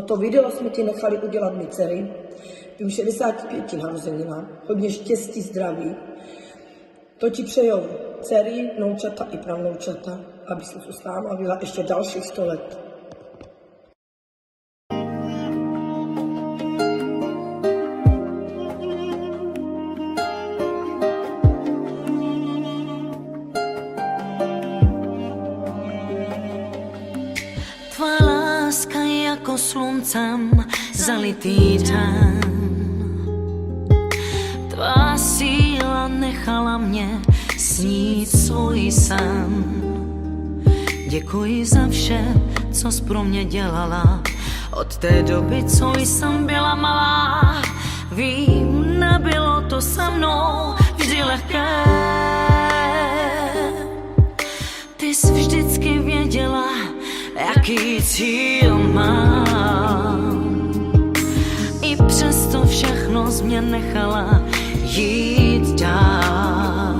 To video jsme ti nechali udělat my dcery, tvým 65 narozeninám, hodně štěstí, zdraví. To ti přejou dcery, vnoučata i pravnoučata, aby se tu s náma byla ještě dalších 100 let. Tvá láska je jako sluncem zalitý den. Tvá síla nechala mě snít svůj sen. Děkuji za vše, co jsi pro mě dělala. Od té doby, co jsem byla malá, vím, nebylo to se mnou vždy lehké. Ty jsi vždycky věděla, jaký cíl mám. I přesto všechno z mě nechala jít dál.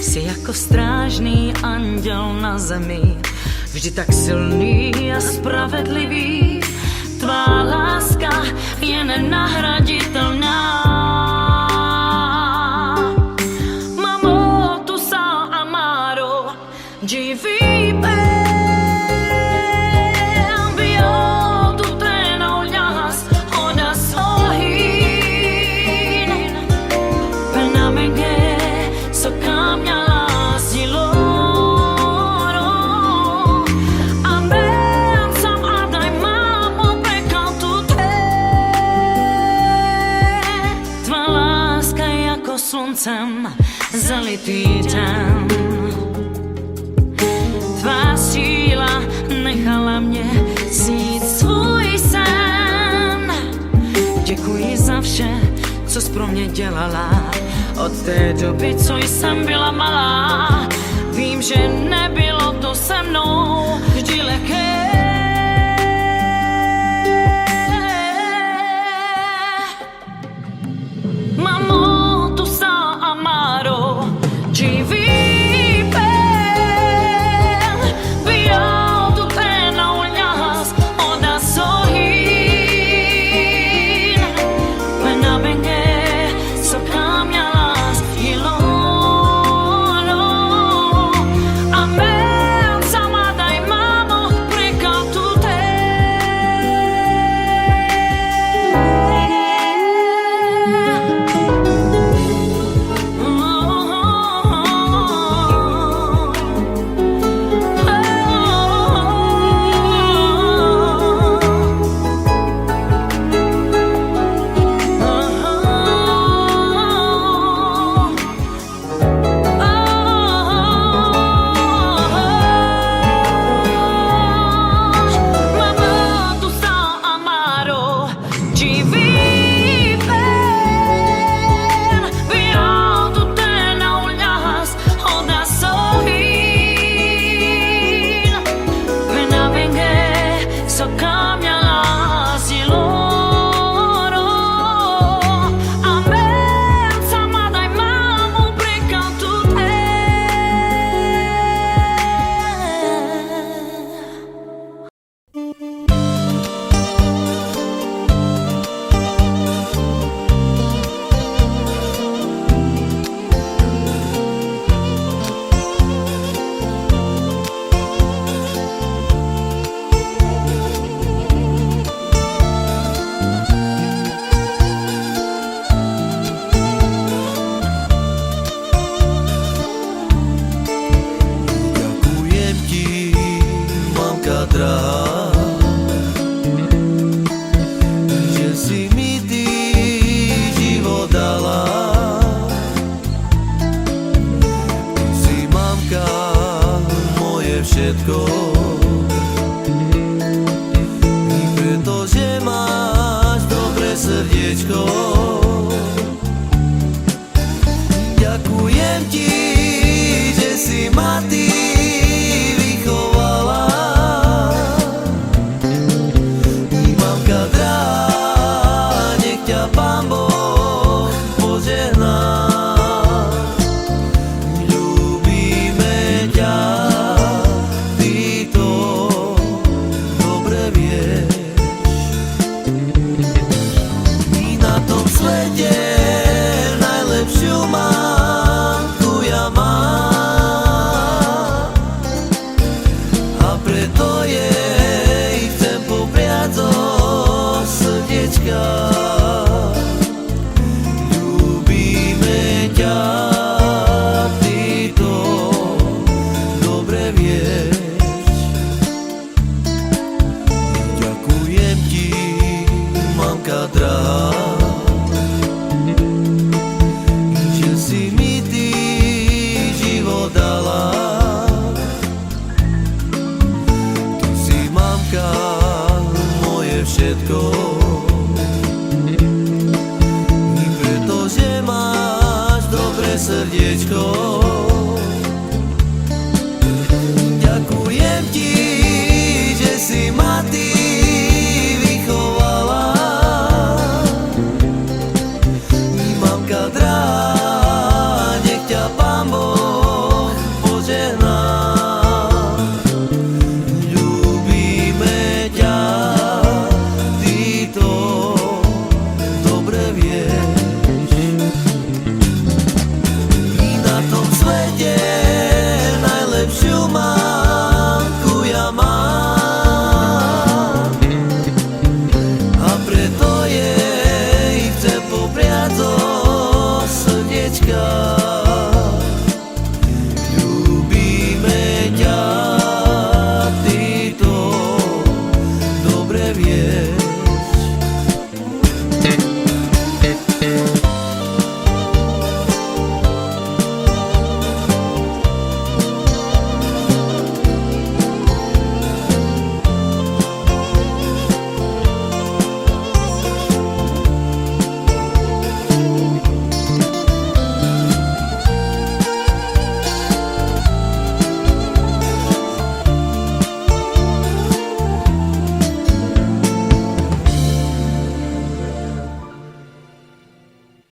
Jsi jako strážný anděl na zemi, vždy tak silný a spravedlivý. Tvá láska je nenahraditelná. Mamo, tu sa amaro, GVP. Sluncem zalitý den. Tvá síla nechala mě snít svůj sen. Děkuji za vše, co jsi pro mě dělala. Od té doby, co jsem byla malá, vím, že nebylo to se mnou vždy lehké. Mamo, všetko. I pretože máš dobré srdiečko, ďakujem ti, že si ma ty vychovala. I mamka drahá, nech ťa Pán Boh požehná. Ľúbime ťa, ty to dobre vieš. I na tom svete najlepšiu mamku ja mám, a preto jej chcem popriať zo srdiečka. Ľúbime ťa, ty to dobre vieš.